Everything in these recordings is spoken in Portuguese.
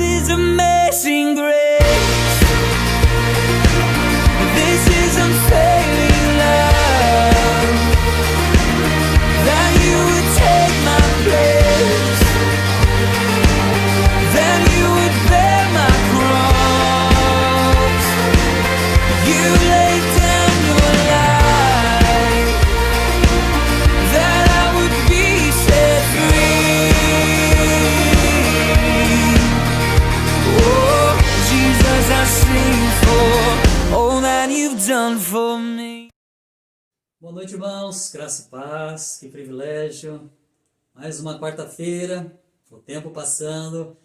is amazing grace. This is unfailing love. That you would take my place. That you would bear my cross. You laid down your life. That I would be set free. Oh, Jesus, I sing for all that you've done for me. Boa noite, irmãos, graça e paz, que privilégio, mais uma quarta-feira, o tempo passando,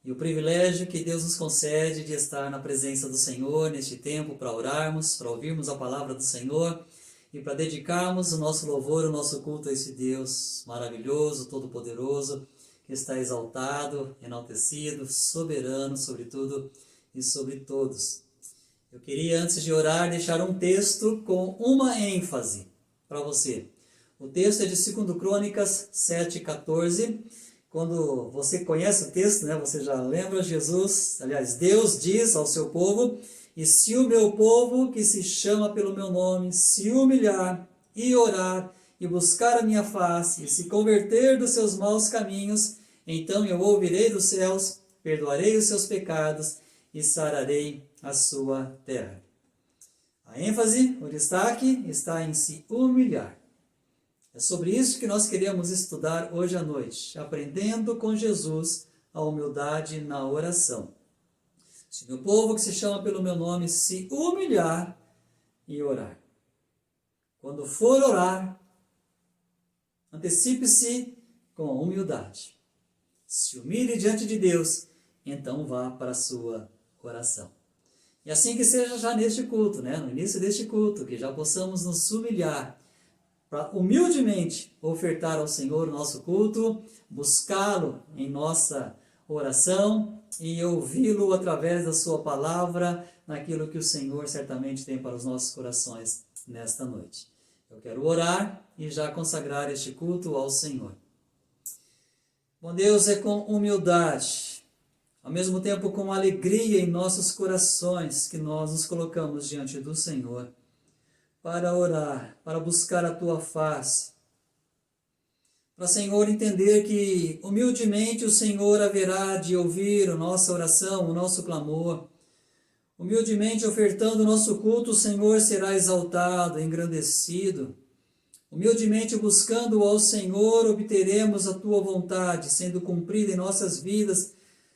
e o privilégio que Deus nos concede de estar na presença do Senhor neste tempo para orarmos, para ouvirmos a palavra do Senhor e para dedicarmos o nosso louvor, o nosso culto a esse Deus maravilhoso, todo-poderoso, que está exaltado, enaltecido, soberano sobre tudo e sobre todos. Eu queria, antes de orar, deixar um texto com uma ênfase para você. O texto é de 2 Crônicas 7,14. Quando você conhece o texto, né, você já lembra Jesus, aliás, Deus diz ao seu povo: e se o meu povo, que se chama pelo meu nome, se humilhar e orar e buscar a minha face e se converter dos seus maus caminhos, então eu ouvirei dos céus, perdoarei os seus pecados e sararei a sua terra. A ênfase, o destaque, está em se humilhar. É sobre isso que nós queremos estudar hoje à noite, aprendendo com Jesus a humildade na oração. Se meu povo, que se chama pelo meu nome, se humilhar e orar. Quando for orar, antecipe-se com humildade. Se humilhe diante de Deus, então vá para a sua oração. E assim que seja já neste culto, né? No início deste culto, que já possamos nos humilhar para humildemente ofertar ao Senhor o nosso culto, buscá-lo em nossa oração e ouvi-lo através da sua palavra, naquilo que o Senhor certamente tem para os nossos corações nesta noite. Eu quero orar e já consagrar este culto ao Senhor. Bom Deus, é com humildade, ao mesmo tempo com alegria em nossos corações, que nós nos colocamos diante do Senhor, para orar, para buscar a Tua face, para, Senhor, entender que humildemente o Senhor haverá de ouvir a nossa oração, o nosso clamor. Humildemente ofertando o nosso culto, o Senhor será exaltado, engrandecido. Humildemente buscando ao Senhor, obteremos a Tua vontade, sendo cumprida em nossas vidas,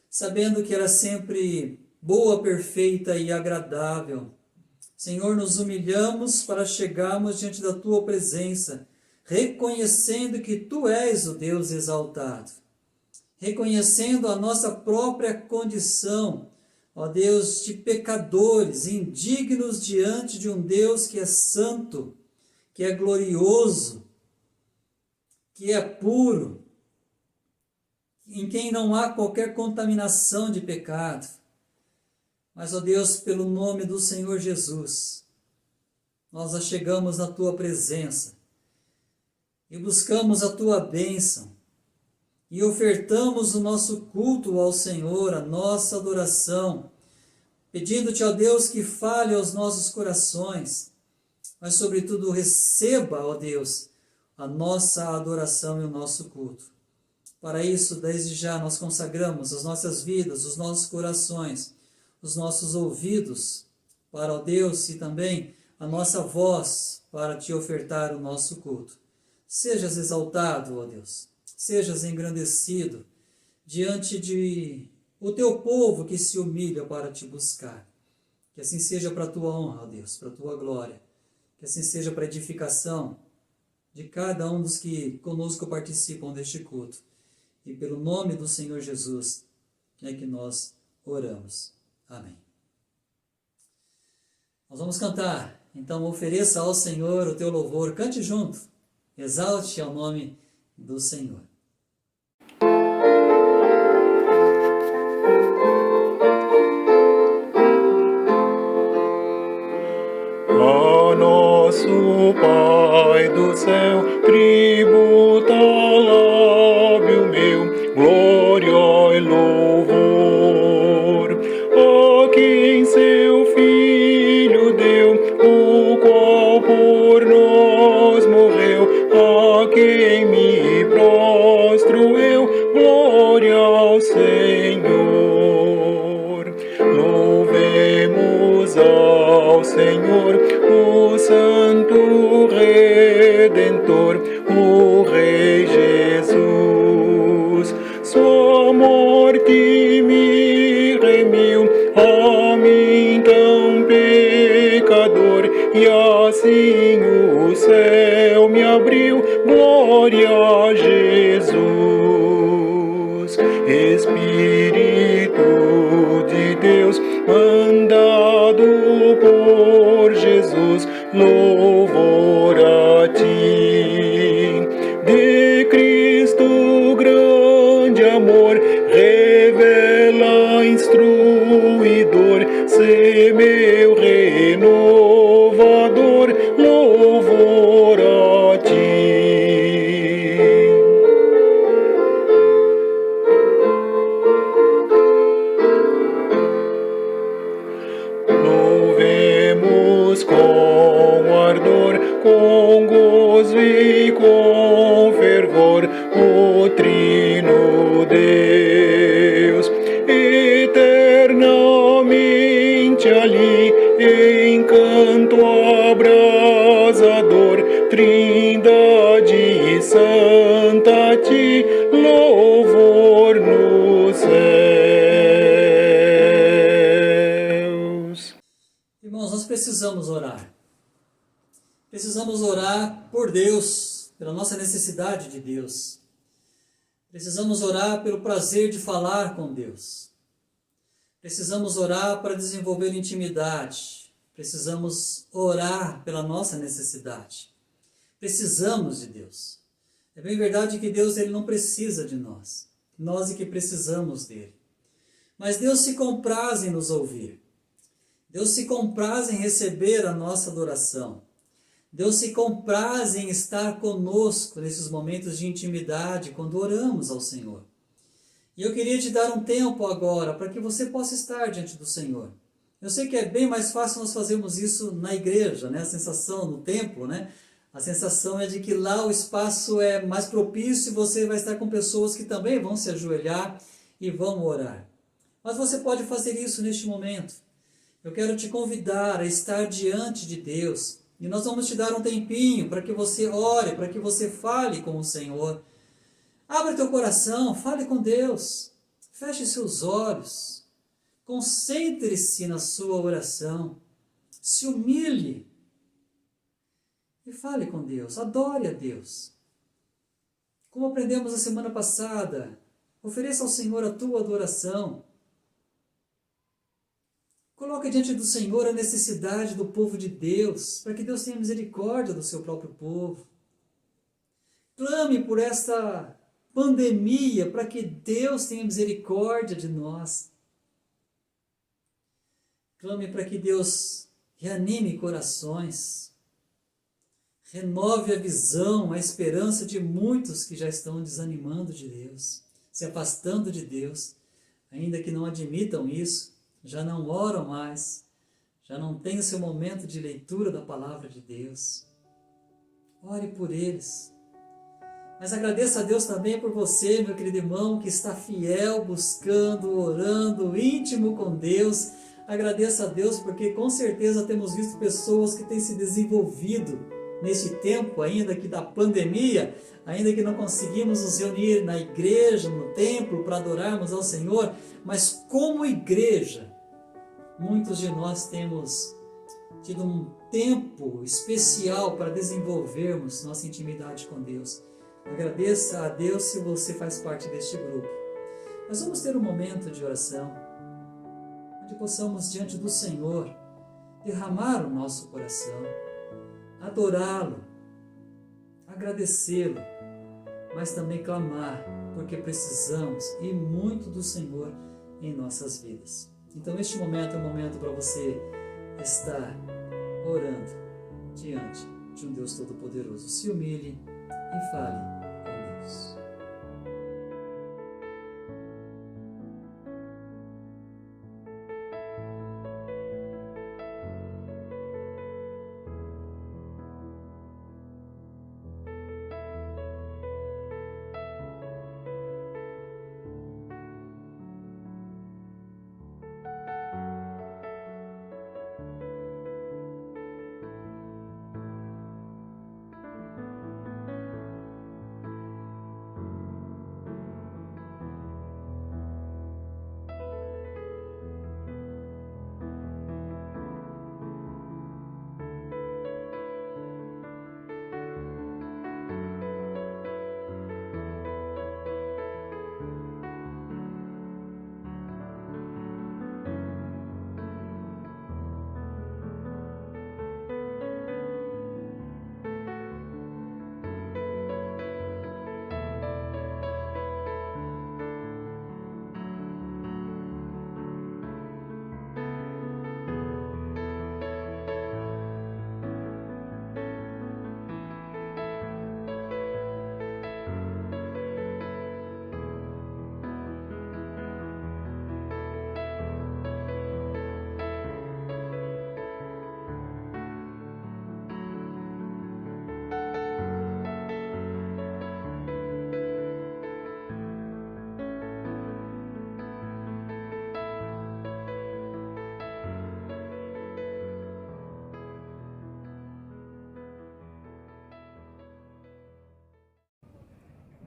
sabendo que ela é sempre boa, perfeita e agradável. Senhor, nos humilhamos para chegarmos diante da Tua presença, reconhecendo que Tu és o Deus exaltado, reconhecendo a nossa própria condição, ó Deus, de pecadores, indignos diante de um Deus que é santo, que é glorioso, que é puro, em quem não há qualquer contaminação de pecado. Mas, ó Deus, pelo nome do Senhor Jesus, nós achegamos na Tua presença e buscamos a Tua bênção e ofertamos o nosso culto ao Senhor, a nossa adoração, pedindo-te, ó Deus, que fale aos nossos corações, mas, sobretudo, receba, ó Deus, a nossa adoração e o nosso culto. Para isso, desde já, nós consagramos as nossas vidas, os nossos corações, os nossos ouvidos para, ó Deus, e também a nossa voz para Te ofertar o nosso culto. Sejas exaltado, ó Deus, sejas engrandecido diante de o Teu povo que se humilha para Te buscar. Que assim seja para a Tua honra, ó Deus, para a Tua glória. Que assim seja para a edificação de cada um dos que conosco participam deste culto. E pelo nome do Senhor Jesus é que nós oramos. Amém. Nós vamos cantar. Então ofereça ao Senhor o teu louvor. Cante junto. Exalte ao nome do Senhor. A nosso Pai do céu, tributa lábio meu, glória e louvor. Senhor. Louvemos ao Senhor, o Santo Redentor, o Rei Jesus. Sua morte me remiu, a mim tão pecador, e assim o céu me abriu. Glória a Jesus. Espírito de Deus, mandado por Jesus, louvor a ti. De Cristo grande amor, revela instruidor, sê meu renovador, louvor a ti. Louvemos com ardor, com gozo e com fervor o Trino Deus. Eternamente ali, em canto abrasador, Trindade Santa a ti, louvor nos céus. Irmãos, nós precisamos orar. Precisamos orar por Deus, pela nossa necessidade de Deus. Precisamos orar pelo prazer de falar com Deus. Precisamos orar para desenvolver intimidade. Precisamos orar pela nossa necessidade. Precisamos de Deus. É bem verdade que Deus ele não precisa de nós. Nós é que precisamos dele. Mas Deus se compraz em nos ouvir. Deus se compraz em receber a nossa adoração. Deus se compraz em estar conosco nesses momentos de intimidade, quando oramos ao Senhor. E eu queria te dar um tempo agora, para que você possa estar diante do Senhor. Eu sei que é bem mais fácil nós fazermos isso na igreja, né? A sensação no templo, né? A sensação é de que lá o espaço é mais propício e você vai estar com pessoas que também vão se ajoelhar e vão orar. Mas você pode fazer isso neste momento. Eu quero te convidar a estar diante de Deus. E nós vamos te dar um tempinho para que você ore, para que você fale com o Senhor. Abra teu coração, fale com Deus. Feche seus olhos. Concentre-se na sua oração. Se humilhe. E fale com Deus. Adore a Deus. Como aprendemos na semana passada, ofereça ao Senhor a tua adoração. Coloque diante do Senhor a necessidade do povo de Deus, para que Deus tenha misericórdia do seu próprio povo. Clame por esta pandemia, para que Deus tenha misericórdia de nós. Clame para que Deus reanime corações, renove a visão, a esperança de muitos que já estão desanimando de Deus, se afastando de Deus, ainda que não admitam isso. Já não oram mais, já não tem o seu momento de leitura da palavra de Deus. Ore por eles. Mas agradeça a Deus também por você, meu querido irmão, que está fiel, buscando, orando, íntimo com Deus. Agradeça a Deus porque com certeza temos visto pessoas que têm se desenvolvido nesse tempo ainda que da pandemia, ainda que não conseguimos nos reunir na igreja, no templo, para adorarmos ao Senhor, mas como igreja, muitos de nós temos tido um tempo especial para desenvolvermos nossa intimidade com Deus. Agradeça a Deus se você faz parte deste grupo. Nós vamos ter um momento de oração, onde possamos diante do Senhor derramar o nosso coração, adorá-lo, agradecê-lo, mas também clamar, porque precisamos e muito do Senhor em nossas vidas. Então este momento é um momento para você estar orando diante de um Deus Todo-Poderoso. Se humilhe e fale com Deus.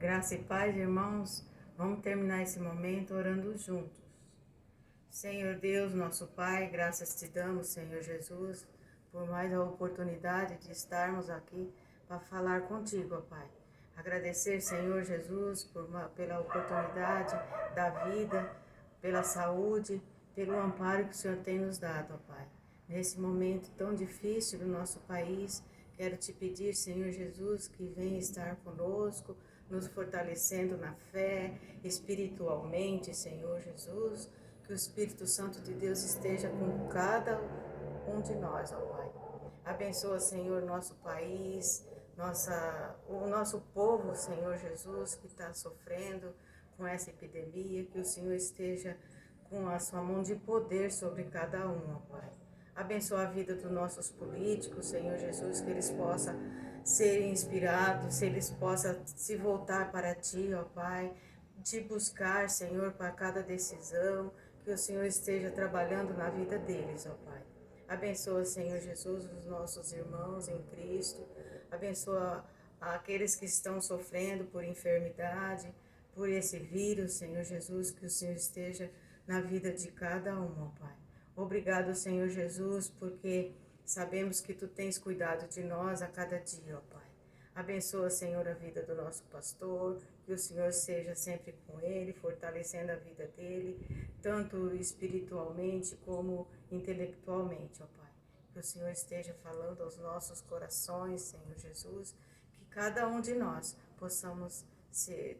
Graça e paz, irmãos. Vamos terminar esse momento orando juntos. Senhor Deus, nosso Pai, graças te damos, Senhor Jesus, por mais a oportunidade de estarmos aqui para falar contigo, ó Pai. Agradecer, Senhor Jesus, pela oportunidade da vida, pela saúde, pelo amparo que o Senhor tem nos dado, ó Pai. Nesse momento tão difícil do nosso país, quero te pedir, Senhor Jesus, que venha estar conosco, nos fortalecendo na fé, espiritualmente, Senhor Jesus, que o Espírito Santo de Deus esteja com cada um de nós, ó Pai. Abençoa, Senhor, nosso país, o nosso povo, Senhor Jesus, que está sofrendo com essa epidemia, que o Senhor esteja com a sua mão de poder sobre cada um, ó Pai. Abençoa a vida dos nossos políticos, Senhor Jesus, que eles possam ser inspirados, se eles possam se voltar para Ti, ó Pai, te buscar, Senhor, para cada decisão, que o Senhor esteja trabalhando na vida deles, ó Pai. Abençoa, Senhor Jesus, os nossos irmãos em Cristo. Abençoa aqueles que estão sofrendo por enfermidade, por esse vírus, Senhor Jesus, que o Senhor esteja na vida de cada um, ó Pai. Obrigado, Senhor Jesus, porque sabemos que Tu tens cuidado de nós a cada dia, ó Pai. Abençoa, Senhor, a vida do nosso pastor, que o Senhor seja sempre com ele, fortalecendo a vida dele, tanto espiritualmente como intelectualmente, ó Pai. Que o Senhor esteja falando aos nossos corações, Senhor Jesus, que cada um de nós possamos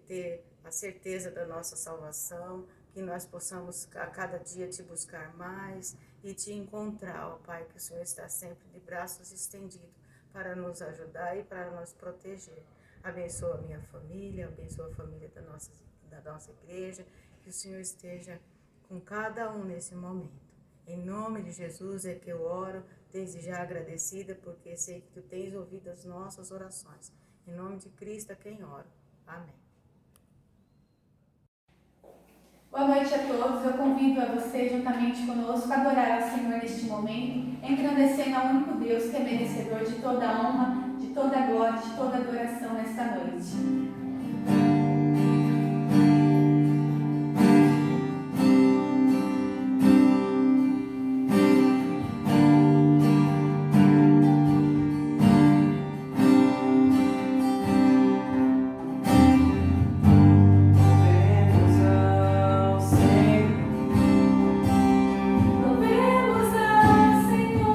ter a certeza da nossa salvação, que nós possamos a cada dia Te buscar mais e Te encontrar, ó Pai, que o Senhor está sempre de braços estendidos para nos ajudar e para nos proteger. Abençoa a minha família, abençoa a família da nossa igreja, que o Senhor esteja com cada um nesse momento. Em nome de Jesus é que eu oro, desde já agradecida, porque sei que Tu tens ouvido as nossas orações. Em nome de Cristo é quem oro. Amém. Boa noite a todos. Eu convido a você, juntamente conosco, a adorar ao Senhor neste momento, engrandecendo ao único Deus que é merecedor de toda a honra, de toda a glória, de toda a adoração nesta noite. Louvemos ao Senhor.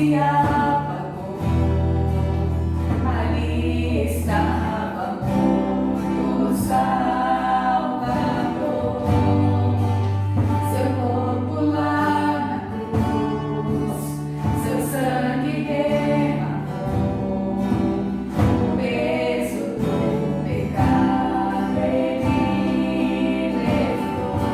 se apagou. Ali estava morto o Salvador. Seu corpo lá na cruz, seu sangue derramou. O peso do pecado ele levou.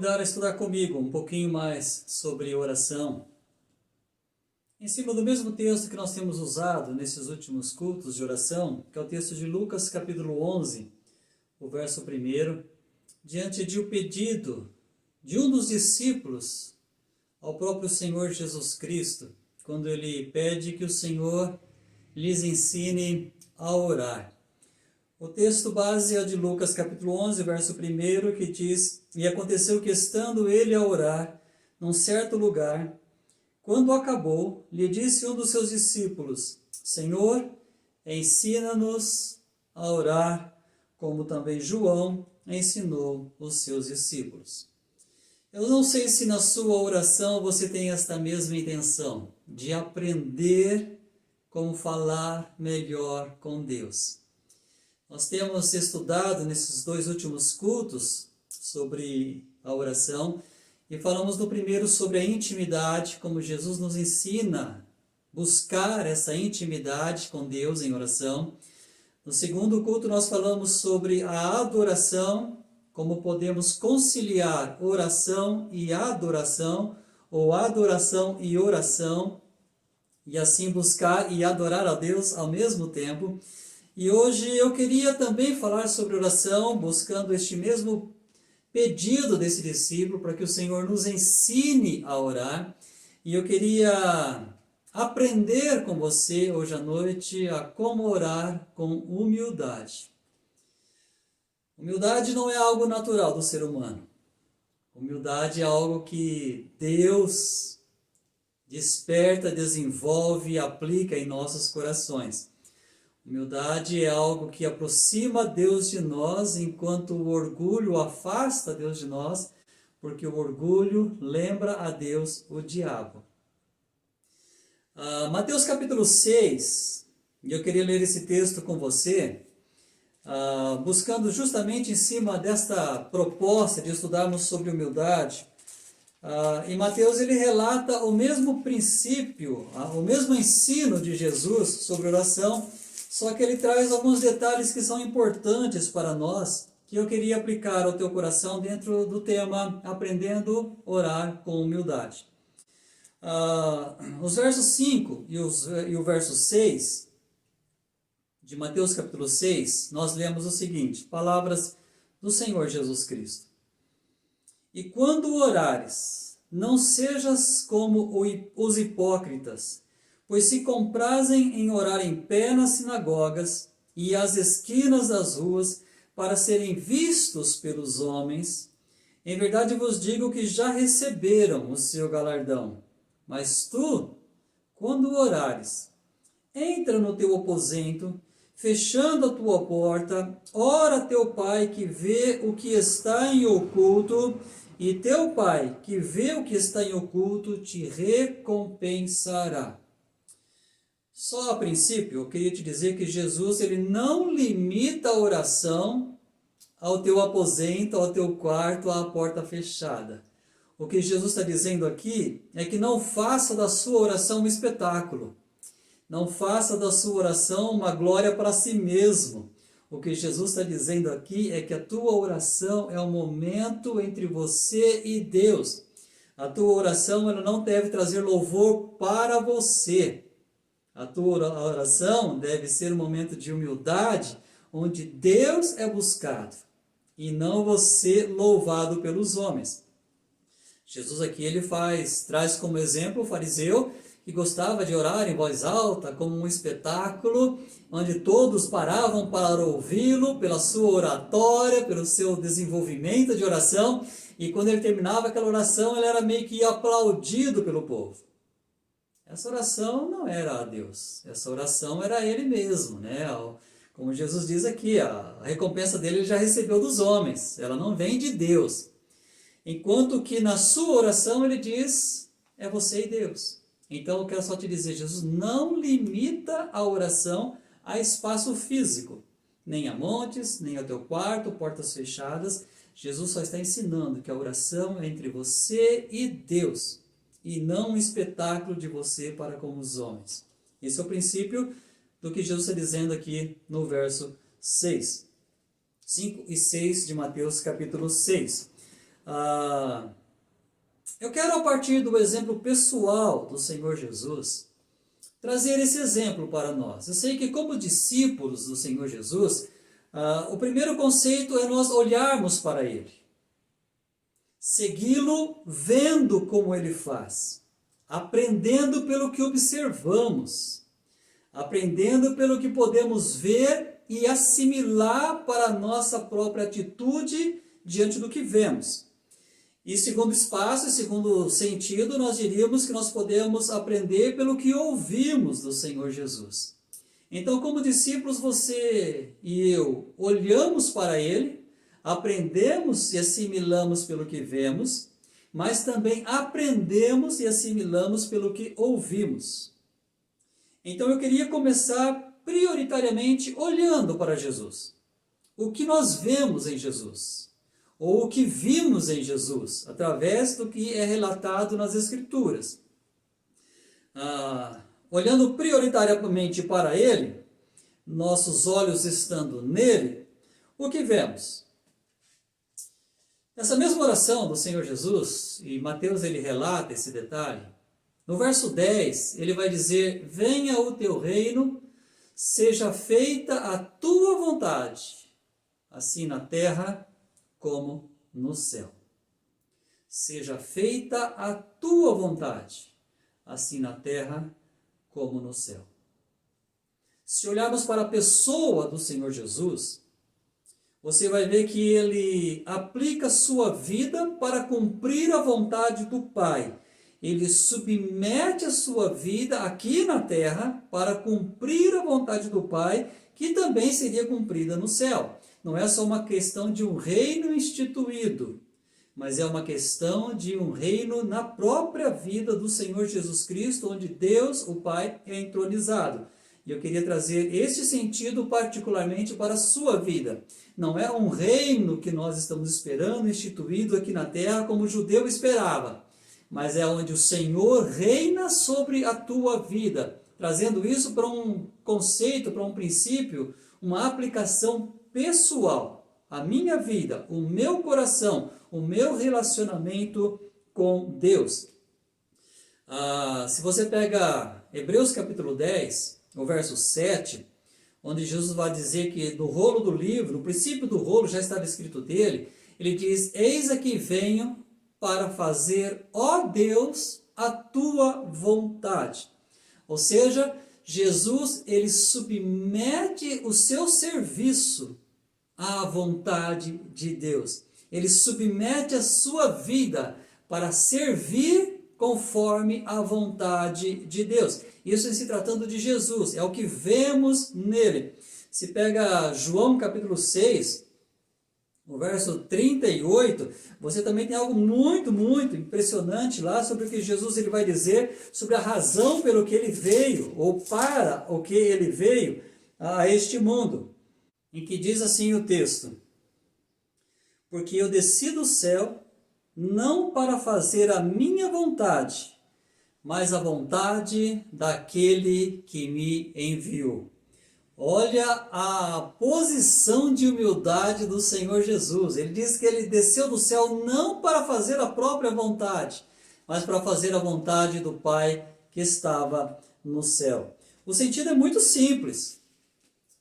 convidar a estudar comigo um pouquinho mais sobre oração, em cima do mesmo texto que nós temos usado nesses últimos cultos de oração, que é o texto de Lucas capítulo 11, o verso 1, diante de um pedido de um dos discípulos ao próprio Senhor Jesus Cristo, quando ele pede que o Senhor lhes ensine a orar. O texto base é de Lucas capítulo 11, verso 1, que diz: E aconteceu que, estando ele a orar num certo lugar, quando acabou, lhe disse um dos seus discípulos: Senhor, ensina-nos a orar, como também João ensinou os seus discípulos. Eu não sei se na sua oração você tem esta mesma intenção, de aprender como falar melhor com Deus. Nós temos estudado nesses 2 últimos cultos sobre a oração e falamos no primeiro sobre a intimidade, como Jesus nos ensina a buscar essa intimidade com Deus em oração. No segundo culto nós falamos sobre a adoração, como podemos conciliar oração e adoração, ou adoração e oração, e assim buscar e adorar a Deus ao mesmo tempo. E hoje eu queria também falar sobre oração, buscando este mesmo pedido desse discípulo, para que o Senhor nos ensine a orar. E eu queria aprender com você hoje à noite a como orar com humildade. Humildade não é algo natural do ser humano. Humildade é algo que Deus desperta, desenvolve e aplica em nossos corações. Humildade é algo que aproxima Deus de nós, enquanto o orgulho afasta Deus de nós, porque o orgulho lembra a Deus o diabo. Mateus capítulo 6, e eu queria ler esse texto com você, buscando justamente em cima desta proposta de estudarmos sobre humildade. Em Mateus ele relata o mesmo princípio, o mesmo ensino de Jesus sobre oração, só que ele traz alguns detalhes que são importantes para nós, que eu queria aplicar ao teu coração dentro do tema Aprendendo a Orar com Humildade. Os versos 5 e o verso 6 de Mateus capítulo 6, nós lemos o seguinte, palavras do Senhor Jesus Cristo. E quando orares, não sejas como os hipócritas, pois se comprazem em orar em pé nas sinagogas e às esquinas das ruas, para serem vistos pelos homens. Em verdade vos digo que já receberam o seu galardão. Mas tu, quando orares, entra no teu aposento, fechando a tua porta, ora a teu Pai que vê o que está em oculto, e teu Pai que vê o que está em oculto te recompensará. Só a princípio, eu queria te dizer que Jesus ele não limita a oração ao teu aposento, ao teu quarto, à porta fechada. O que Jesus está dizendo aqui é que não faça da sua oração um espetáculo. Não faça da sua oração uma glória para si mesmo. O que Jesus está dizendo aqui é que a tua oração é um momento entre você e Deus. A tua oração ela não deve trazer louvor para você. A tua oração deve ser um momento de humildade, onde Deus é buscado e não você louvado pelos homens. Jesus aqui ele traz como exemplo o fariseu que gostava de orar em voz alta, como um espetáculo, onde todos paravam para ouvi-lo pela sua oratória, pelo seu desenvolvimento de oração, e quando ele terminava aquela oração, ele era meio que aplaudido pelo povo. Essa oração não era a Deus, essa oração era a ele mesmo, né? Como Jesus diz aqui, a recompensa dele ele já recebeu dos homens, ela não vem de Deus. Enquanto que na sua oração ele diz, é você e Deus. Então eu quero só te dizer, Jesus não limita a oração a espaço físico, nem a montes, nem ao teu quarto, portas fechadas. Jesus só está ensinando que a oração é entre você e Deus, e não um espetáculo de você para com os homens. Esse é o princípio do que Jesus está dizendo aqui no verso 6. 5 e 6 de Mateus capítulo 6. Eu quero, a partir do exemplo pessoal do Senhor Jesus, trazer esse exemplo para nós. Eu sei que, como discípulos do Senhor Jesus, o primeiro conceito é nós olharmos para Ele, segui-lo vendo como Ele faz, aprendendo pelo que observamos, aprendendo pelo que podemos ver e assimilar para a nossa própria atitude diante do que vemos. E segundo espaço e segundo sentido, nós diríamos que nós podemos aprender pelo que ouvimos do Senhor Jesus. Então, como discípulos, você e eu olhamos para Ele, aprendemos e assimilamos pelo que vemos, mas também aprendemos e assimilamos pelo que ouvimos. Então, eu queria começar prioritariamente olhando para Jesus. O que nós vemos em Jesus? Ou o que vimos em Jesus, através do que é relatado nas Escrituras. Olhando prioritariamente para Ele, nossos olhos estando nele, o que vemos? Essa mesma oração do Senhor Jesus, e Mateus ele relata esse detalhe, no verso 10 ele vai dizer: venha o teu reino, seja feita a tua vontade, assim na terra como no céu. Seja feita a tua vontade, assim na terra como no céu. Se olharmos para a pessoa do Senhor Jesus, você vai ver que Ele aplica sua vida para cumprir a vontade do Pai. Ele submete a sua vida aqui na terra para cumprir a vontade do Pai, que também seria cumprida no céu. Não é só uma questão de um reino instituído, mas é uma questão de um reino na própria vida do Senhor Jesus Cristo, onde Deus, o Pai, é entronizado. E eu queria trazer este sentido particularmente para a sua vida. Não é um reino que nós estamos esperando, instituído aqui na terra, como o judeu esperava, mas é onde o Senhor reina sobre a tua vida, trazendo isso para um conceito, para um princípio, uma aplicação pessoal. A minha vida, o meu coração, o meu relacionamento com Deus. Se você pega Hebreus capítulo 10, o verso 7, onde Jesus vai dizer que no rolo do livro, no princípio do rolo já estava escrito dele, ele diz: eis aqui venho para fazer, ó Deus, a tua vontade. Ou seja, Jesus, ele submete o seu serviço à vontade de Deus. Ele submete a sua vida para servir conforme a vontade de Deus. Isso em se tratando de Jesus, é o que vemos nele. Se pega João capítulo 6, o verso 38, você também tem algo muito, muito impressionante lá sobre o que Jesus ele vai dizer, sobre a razão pelo que ele veio, ou para o que ele veio a este mundo. Em que diz assim o texto: porque eu desci do céu, não para fazer a minha vontade, mas a vontade daquele que me enviou. Olha a posição de humildade do Senhor Jesus. Ele diz que ele desceu do céu não para fazer a própria vontade, mas para fazer a vontade do Pai que estava no céu. O sentido é muito simples.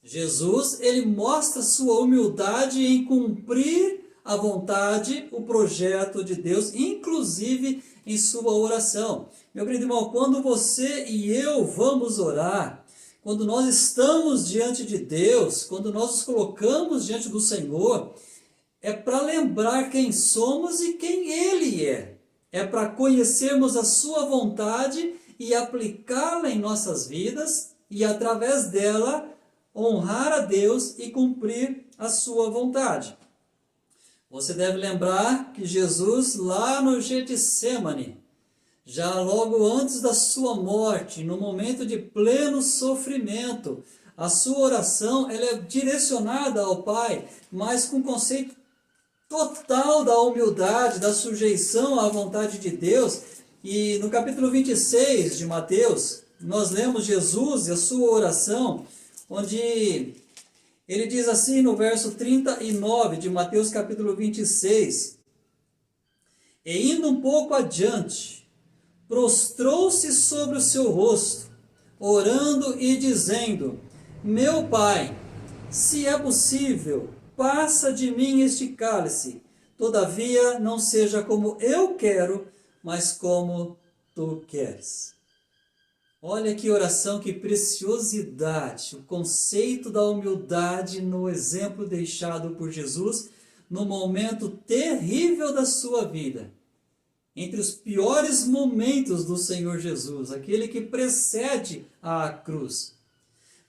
Jesus, ele mostra sua humildade em cumprir a vontade, o projeto de Deus, inclusive em sua oração. Meu querido irmão, quando você e eu vamos orar, quando nós estamos diante de Deus, quando nós nos colocamos diante do Senhor, é para lembrar quem somos e quem Ele é. É para conhecermos a sua vontade e aplicá-la em nossas vidas e, através dela, honrar a Deus e cumprir a sua vontade. Você deve lembrar que Jesus, lá no Getsêmani, já logo antes da sua morte, no momento de pleno sofrimento, a sua oração ela é direcionada ao Pai, mas com o conceito total da humildade, da sujeição à vontade de Deus. E no capítulo 26 de Mateus, nós lemos Jesus e a sua oração, onde ele diz assim no verso 39 de Mateus capítulo 26, E indo um pouco adiante, prostrou-se sobre o seu rosto, orando e dizendo: Meu Pai, se é possível, passa de mim este cálice. Todavia, não seja como eu quero, mas como tu queres. Olha que oração, que preciosidade, o conceito da humildade no exemplo deixado por Jesus no momento terrível da sua vida. Entre os piores momentos do Senhor Jesus, aquele que precede a cruz.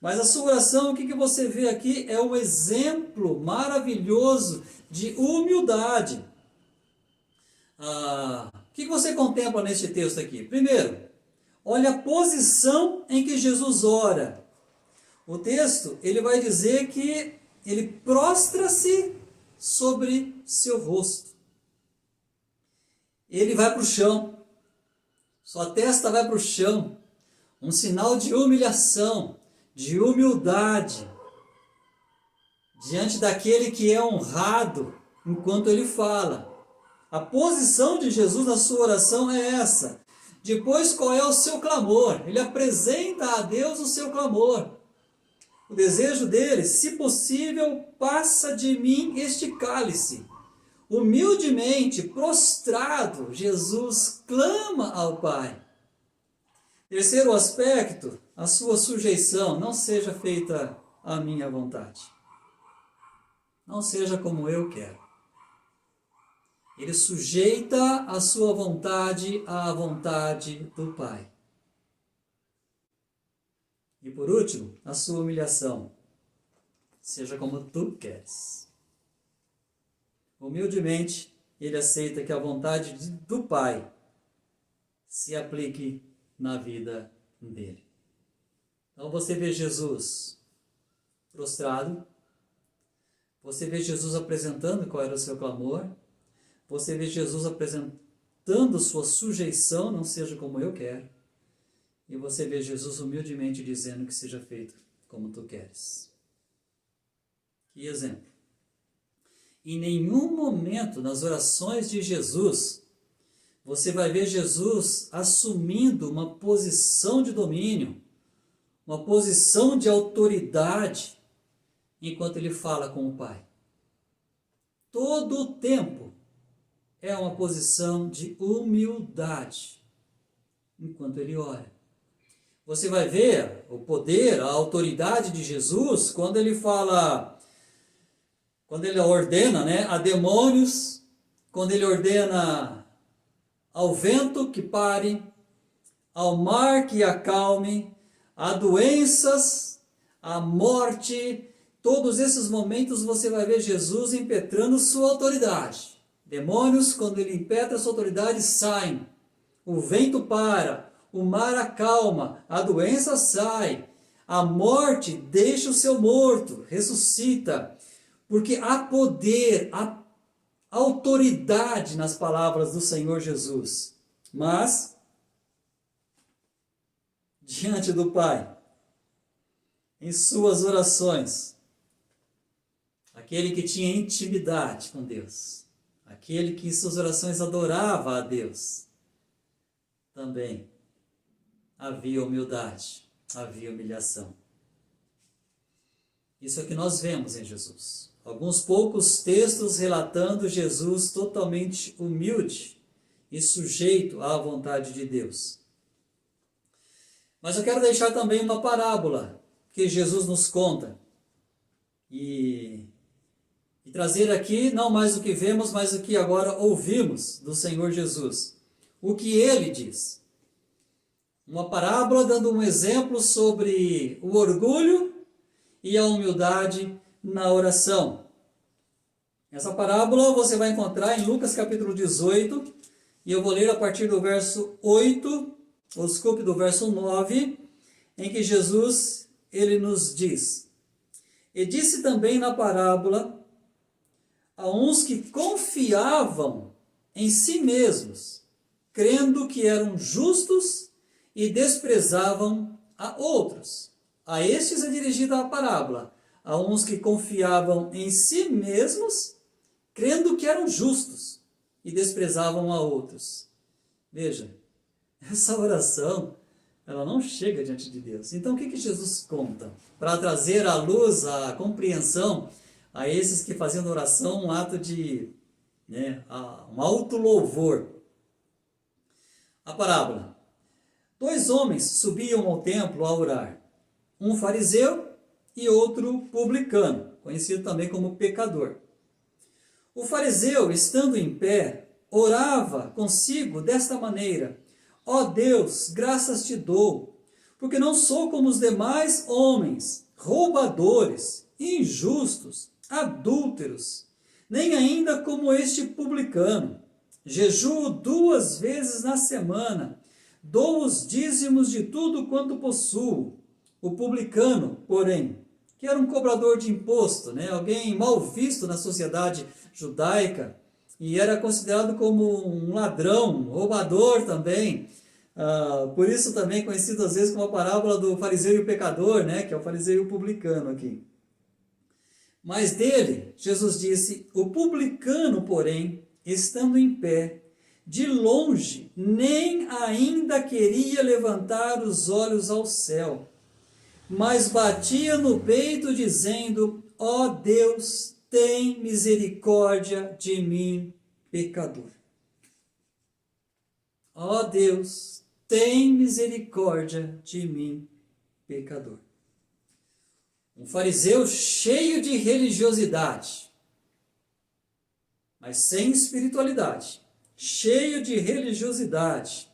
Mas a sua oração, o que você vê aqui é um exemplo maravilhoso de humildade. O que você contempla neste texto aqui? Primeiro, olha a posição em que Jesus ora. O texto, ele vai dizer que ele prostra-se sobre seu rosto. Ele vai para o chão. Sua testa vai para o chão. Um sinal de humilhação, de humildade, diante daquele que é honrado enquanto ele fala. A posição de Jesus na sua oração é essa. Depois, qual é o seu clamor? Ele apresenta a Deus o seu clamor. O desejo dele: se possível, passa de mim este cálice. Humildemente, prostrado, Jesus clama ao Pai. Terceiro aspecto, a sua sujeição: não seja feita a minha vontade. Não seja como eu quero. Ele sujeita a sua vontade à vontade do Pai. E por último, a sua humilhação: seja como tu queres. Humildemente, ele aceita que a vontade do Pai se aplique na vida dele. Então você vê Jesus prostrado, você vê Jesus apresentando qual era o seu clamor, você vê Jesus apresentando sua sujeição: não seja como eu quero, e você vê Jesus humildemente dizendo que seja feito como tu queres. Que exemplo! Em nenhum momento nas orações de Jesus você vai ver Jesus assumindo uma posição de domínio, uma posição de autoridade, enquanto ele fala com o Pai. Todo o tempo é uma posição de humildade, enquanto ele ora. Você vai ver o poder, a autoridade de Jesus quando ele fala, quando ele ordena, a demônios, quando ele ordena ao vento que pare, ao mar que acalme, a doenças, a morte. Todos esses momentos você vai ver Jesus impetrando sua autoridade. Demônios, quando ele impetra sua autoridade, saem. O vento para, o mar acalma, a doença sai, a morte deixa o seu morto, ressuscita. Porque há poder, há autoridade nas palavras do Senhor Jesus. Mas, diante do Pai, em suas orações, aquele que tinha intimidade com Deus, aquele que em suas orações adorava a Deus, também havia humildade, havia humilhação. Isso é o que nós vemos em Jesus. Alguns poucos textos relatando Jesus totalmente humilde e sujeito à vontade de Deus. Mas eu quero deixar também uma parábola que Jesus nos conta e trazer aqui não mais o que vemos, mas o que agora ouvimos do Senhor Jesus. O que ele diz. Uma parábola dando um exemplo sobre o orgulho e a humildade na oração. Essa parábola você vai encontrar em Lucas capítulo 18, e eu vou ler a partir do verso 8, ou desculpe, do verso 9, em que Jesus, ele nos diz: E disse também na parábola a uns que confiavam em si mesmos, crendo que eram justos e desprezavam a outros. A estes é dirigida a parábola, a uns que confiavam em si mesmos, crendo que eram justos e desprezavam um a outros. Veja, essa oração, ela não chega diante de Deus. Então o que Jesus conta? Para trazer à luz, a compreensão a esses que faziam da oração um ato de, um auto-louvor. A parábola. 2 homens subiam ao templo a orar. Um fariseu e outro publicano, conhecido também como pecador. O fariseu, estando em pé, orava consigo desta maneira: ó Deus, graças te dou, porque não sou como os demais homens, roubadores, injustos, adúlteros, nem ainda como este publicano. Jejuo 2 vezes na semana, dou os dízimos de tudo quanto possuo. O publicano, porém, que era um cobrador de imposto, alguém mal visto na sociedade judaica, e era considerado como um ladrão, um roubador também. Por isso também conhecido às vezes como a parábola do fariseu e o pecador, que é o fariseu e o publicano aqui. Mas dele, Jesus disse: o publicano, porém, estando em pé, de longe, nem ainda queria levantar os olhos ao céu, mas batia no peito, dizendo: ó Deus, tem misericórdia de mim, pecador. Ó Deus, tem misericórdia de mim, pecador. Um fariseu cheio de religiosidade, mas sem espiritualidade, cheio de religiosidade,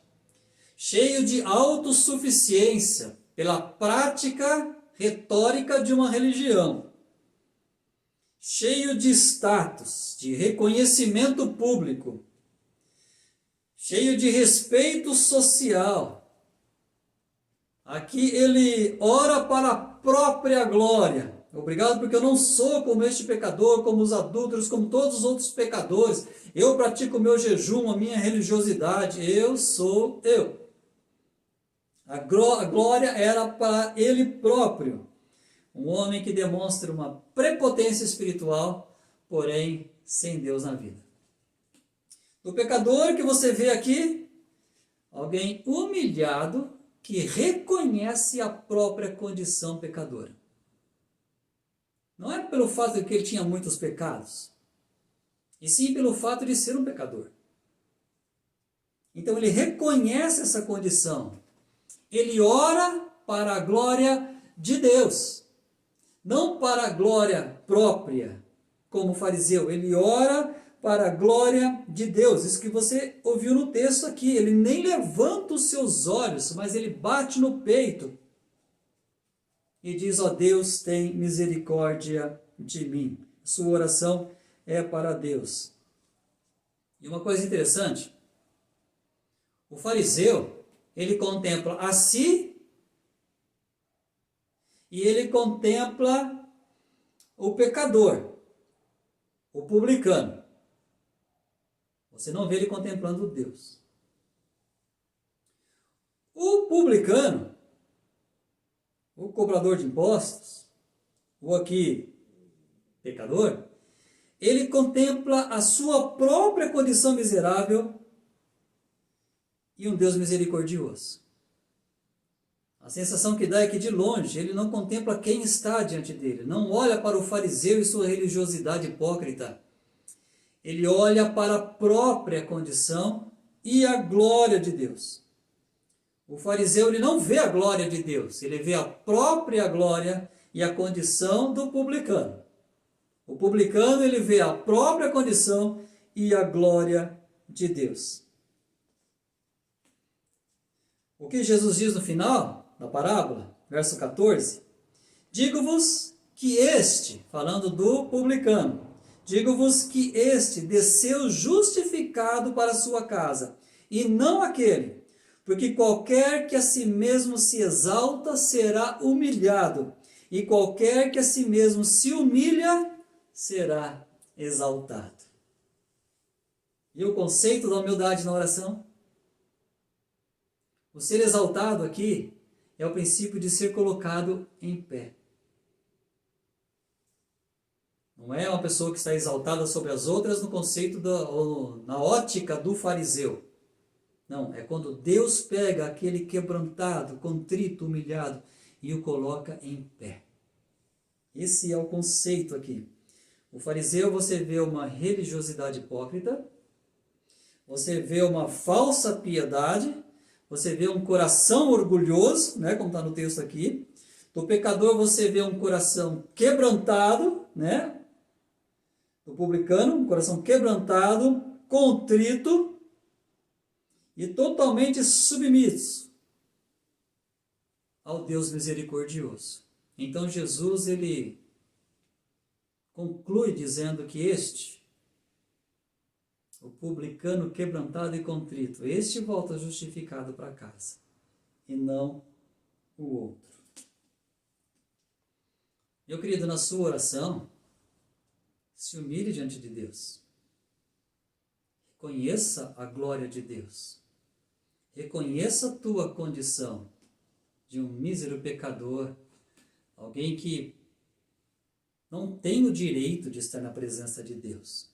cheio de autossuficiência pela prática retórica de uma religião, cheio de status, de reconhecimento público, cheio de respeito social. Aqui ele ora para a própria glória. Obrigado porque eu não sou como este pecador, como os adúlteros, como todos os outros pecadores. Eu pratico o meu jejum, a minha religiosidade. Eu sou eu. A glória era para ele próprio. Um homem que demonstra uma prepotência espiritual, porém sem Deus na vida. O pecador que você vê aqui, alguém humilhado que reconhece a própria condição pecadora. Não é pelo fato de que ele tinha muitos pecados, e sim pelo fato de ser um pecador. Então ele reconhece essa condição. Ele ora para a glória de Deus, não para a glória própria, como o fariseu. Ele ora para a glória de Deus. Isso que você ouviu no texto aqui. Ele nem levanta os seus olhos, mas ele bate no peito e diz: ó Deus, tem misericórdia de mim. Sua oração é para Deus. E uma coisa interessante, o fariseu, ele contempla a si e ele contempla o pecador, o publicano. Você não vê ele contemplando Deus. O publicano, o cobrador de impostos, ou aqui, pecador, ele contempla a sua própria condição miserável e um Deus misericordioso. A sensação que dá é que de longe ele não contempla quem está diante dele, não olha para o fariseu e sua religiosidade hipócrita. Ele olha para a própria condição e a glória de Deus. O fariseu ele não vê a glória de Deus, ele vê a própria glória e a condição do publicano. O publicano ele vê a própria condição e a glória de Deus. O que Jesus diz no final da parábola, verso 14? Digo-vos que este, falando do publicano, digo-vos que este desceu justificado para a sua casa, e não aquele, porque qualquer que a si mesmo se exalta será humilhado, e qualquer que a si mesmo se humilha será exaltado. E o conceito da humildade na oração? O ser exaltado aqui é o princípio de ser colocado em pé. Não é uma pessoa que está exaltada sobre as outras no conceito ou na ótica do fariseu. Não, é quando Deus pega aquele quebrantado, contrito, humilhado e o coloca em pé. Esse é o conceito aqui. O fariseu, você vê uma religiosidade hipócrita, você vê uma falsa piedade, você vê um coração orgulhoso, né, como está no texto aqui. Do pecador você vê um coração quebrantado, né? Do publicano, um coração quebrantado, contrito e totalmente submisso ao Deus misericordioso. Então Jesus, ele conclui dizendo que o publicano quebrantado e contrito, este volta justificado para casa, e não o outro. Meu querido, na sua oração, se humilhe diante de Deus. Reconheça a glória de Deus. Reconheça a tua condição de um mísero pecador, alguém que não tem o direito de estar na presença de Deus.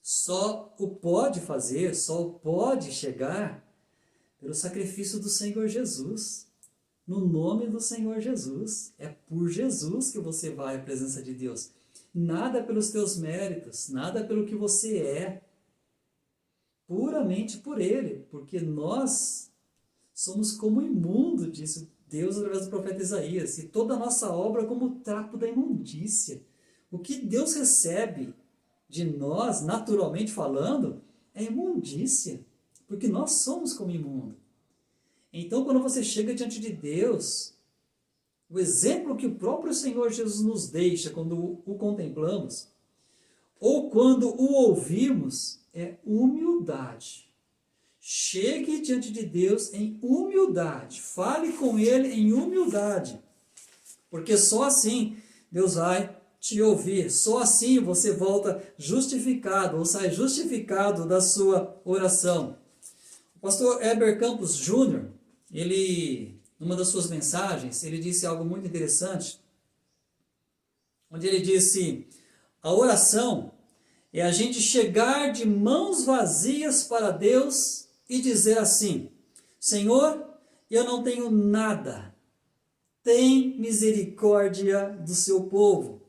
Só o pode fazer, só o pode chegar pelo sacrifício do Senhor Jesus. No nome do Senhor Jesus. É por Jesus que você vai à presença de Deus. Nada pelos teus méritos, nada pelo que você é. Puramente por Ele, porque nós somos como imundo, disse Deus através do profeta Isaías, e toda a nossa obra como trapo da imundícia. O que Deus recebe de nós, naturalmente falando, é imundícia, porque nós somos como imundo. Então, quando você chega diante de Deus, o exemplo que o próprio Senhor Jesus nos deixa quando o contemplamos, ou quando o ouvimos, é humildade. Chegue diante de Deus em humildade, fale com Ele em humildade, porque só assim Deus vai te ouvir, só assim você volta justificado, ou sai justificado da sua oração. O pastor Heber Campos Jr., ele, numa das suas mensagens, ele disse algo muito interessante, onde ele disse: a oração é a gente chegar de mãos vazias para Deus e dizer assim: Senhor, eu não tenho nada, tem misericórdia do seu povo.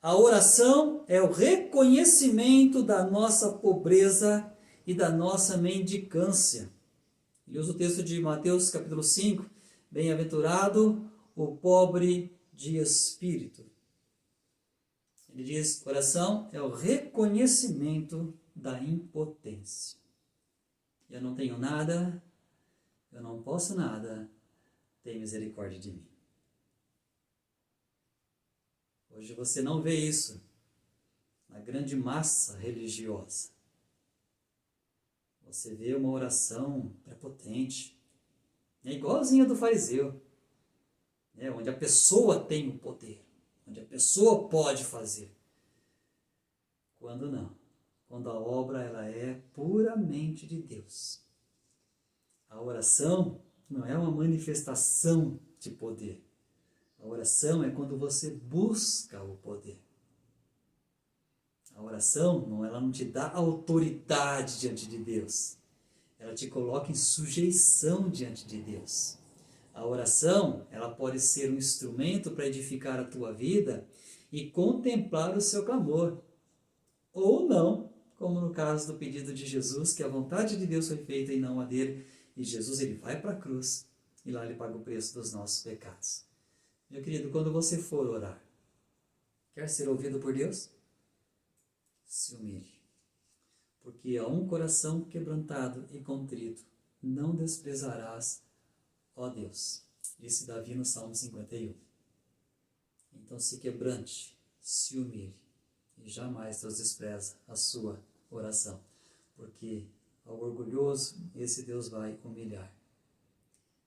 A oração é o reconhecimento da nossa pobreza e da nossa mendicância. Ele usa o texto de Mateus capítulo 5, bem-aventurado o pobre de espírito. Ele diz, oração é o reconhecimento da impotência. Eu não tenho nada, eu não posso nada, tem misericórdia de mim. Hoje você não vê isso na grande massa religiosa. Você vê uma oração prepotente, é igualzinha do fariseu, né? Onde a pessoa tem o poder, onde a pessoa pode fazer. Quando não, quando a obra ela é puramente de Deus. A oração não é uma manifestação de poder. A oração é quando você busca o poder. A oração, ela não te dá autoridade diante de Deus. Ela te coloca em sujeição diante de Deus. A oração, ela pode ser um instrumento para edificar a tua vida e contemplar o seu clamor. Ou não, como no caso do pedido de Jesus, que a vontade de Deus foi feita e não a dele. E Jesus, ele vai para a cruz e lá ele paga o preço dos nossos pecados. Meu querido, quando você for orar, quer ser ouvido por Deus? Se humilhe, porque a um coração quebrantado e contrito não desprezarás, ó Deus, disse Davi no Salmo 51. Então se quebrante, se humilhe, e jamais Deus despreza a sua oração, porque ao orgulhoso esse Deus vai humilhar,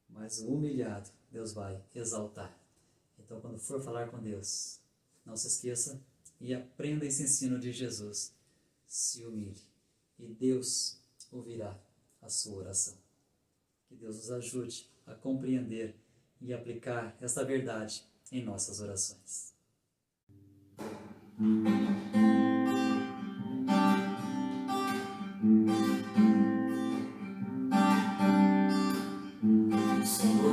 mas o humilhado Deus vai exaltar. Então quando for falar com Deus, não se esqueça e aprenda esse ensino de Jesus. Se humilhe e Deus ouvirá a sua oração. Que Deus nos ajude a compreender e aplicar esta verdade em nossas orações. Senhor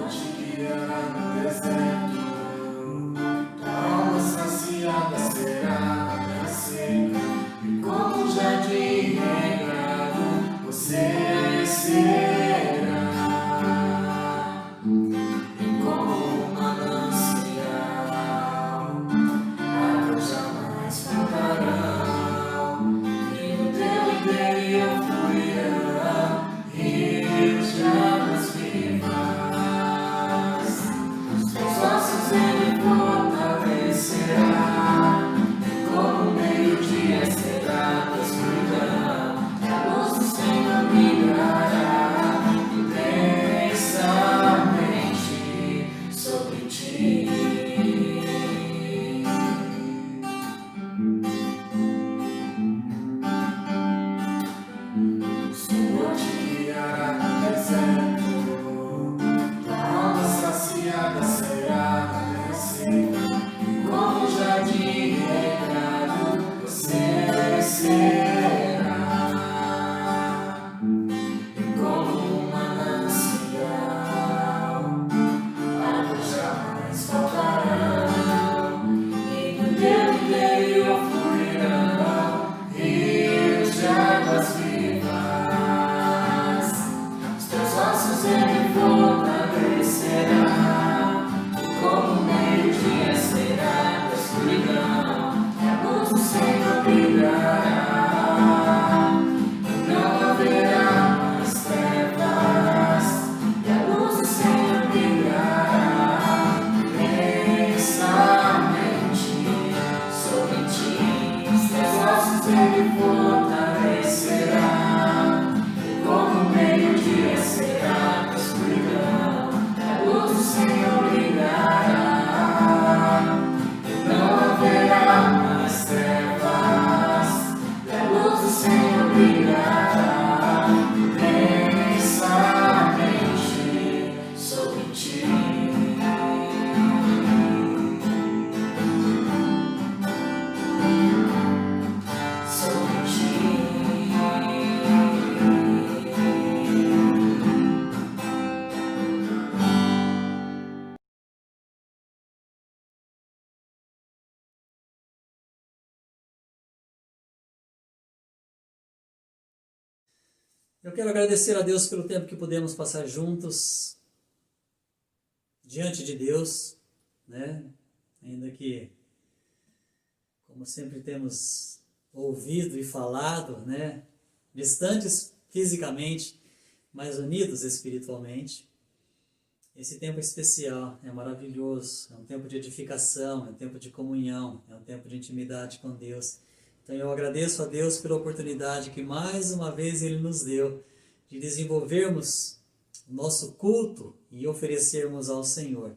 te guiará no deserto, tua alma saciada será na seca, e como um jardim regado você será, e como um manancial, águas jamais faltarão, e no teu interior fluirão rios de águas vivas. Os ossos ele fortalecerá, e como o meio-dia será da escuridão, e a luz do Senhor brilhará intensamente sobre ti. O Senhor te guiará no deserto, tua alma saciada será na seca, e como um jardim regado você será, e como um manancial, águas jamais faltarão, e no teu interior fluirão rios de águas vivas. Os teus ossos ele fortalecerá, e como o meio-dia será da escuridão, e a luz do Senhor brilhará, e não haverá mais trevas, e a luz do Senhor brilhará intensamente sobre ti. Os teus ossos ele fortalecerá, e como o meio-dia será da escuridão, e a luz do Senhor brilhará, e não haverá mais trevas, e a luz do Senhor brilhará intensamente sobre ti. Sobre ti. Eu quero agradecer a Deus pelo tempo que pudemos passar juntos, diante de Deus, né? Ainda que, como sempre temos ouvido e falado, né? Distantes fisicamente, mas unidos espiritualmente. Esse tempo é especial, é maravilhoso, é um tempo de edificação, é um tempo de comunhão, é um tempo de intimidade com Deus. Então eu agradeço a Deus pela oportunidade que mais uma vez Ele nos deu de desenvolvermos o nosso culto e oferecermos ao Senhor.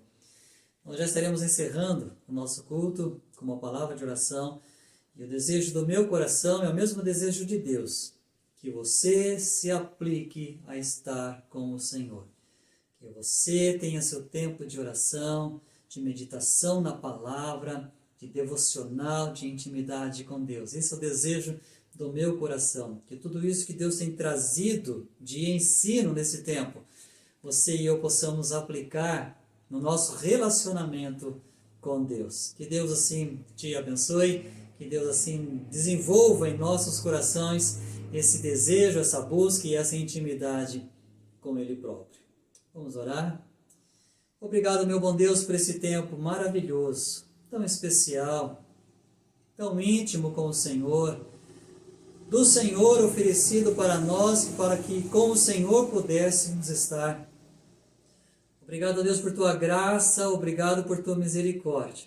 Nós já estaremos encerrando o nosso culto com uma palavra de oração, e o desejo do meu coração é o mesmo desejo de Deus, que você se aplique a estar com o Senhor, que você tenha seu tempo de oração, de meditação na palavra, de devocional, de intimidade com Deus. Esse é o desejo do meu coração, que tudo isso que Deus tem trazido de ensino nesse tempo, você e eu possamos aplicar no nosso relacionamento com Deus. Que Deus assim te abençoe, que Deus assim desenvolva em nossos corações esse desejo, essa busca e essa intimidade com Ele próprio. Vamos orar? Obrigado, meu bom Deus, por esse tempo maravilhoso, tão especial, tão íntimo com o Senhor, do Senhor oferecido para nós, para que com o Senhor pudéssemos estar. Obrigado, Deus, por Tua graça, obrigado por Tua misericórdia.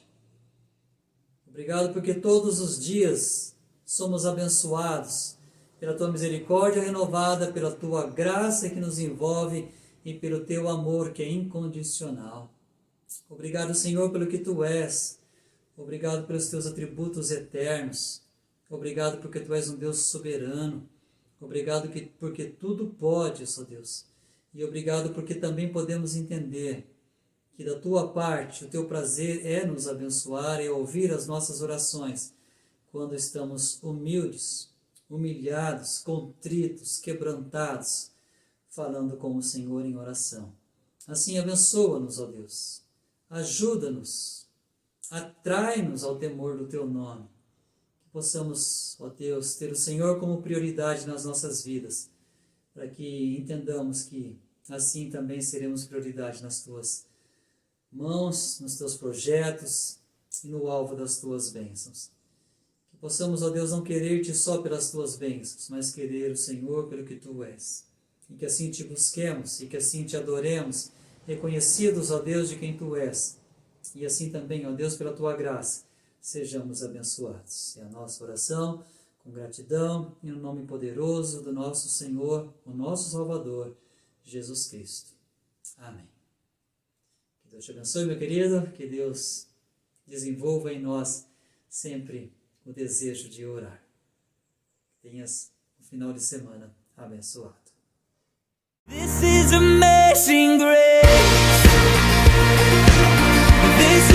Obrigado porque todos os dias somos abençoados pela Tua misericórdia renovada, pela Tua graça que nos envolve e pelo Teu amor que é incondicional. Obrigado, Senhor, pelo que Tu és. Obrigado pelos Teus atributos eternos. Obrigado porque Tu és um Deus soberano. Obrigado porque tudo podes, ó Deus. E obrigado porque também podemos entender que da Tua parte o Teu prazer é nos abençoar e ouvir as nossas orações, quando estamos humildes, humilhados, contritos, quebrantados, falando com o Senhor em oração. Assim, abençoa-nos, ó Deus. Ajuda-nos. Atrai-nos ao temor do Teu nome. Que possamos, ó Deus, ter o Senhor como prioridade nas nossas vidas, para que entendamos que assim também seremos prioridade nas Tuas mãos, nos Teus projetos e no alvo das Tuas bênçãos. Que possamos, ó Deus, não querer-Te só pelas Tuas bênçãos, mas querer o Senhor pelo que Tu és. E que assim Te busquemos e que assim Te adoremos, reconhecidos, ó Deus, de quem Tu és. E assim também, ó Deus, pela Tua graça, sejamos abençoados. É a nossa oração, com gratidão, e no nome poderoso do nosso Senhor, o nosso Salvador, Jesus Cristo. Amém. Que Deus te abençoe, meu querido, que Deus desenvolva em nós sempre o desejo de orar. Tenhas um final de semana abençoado. This is amazing grace. This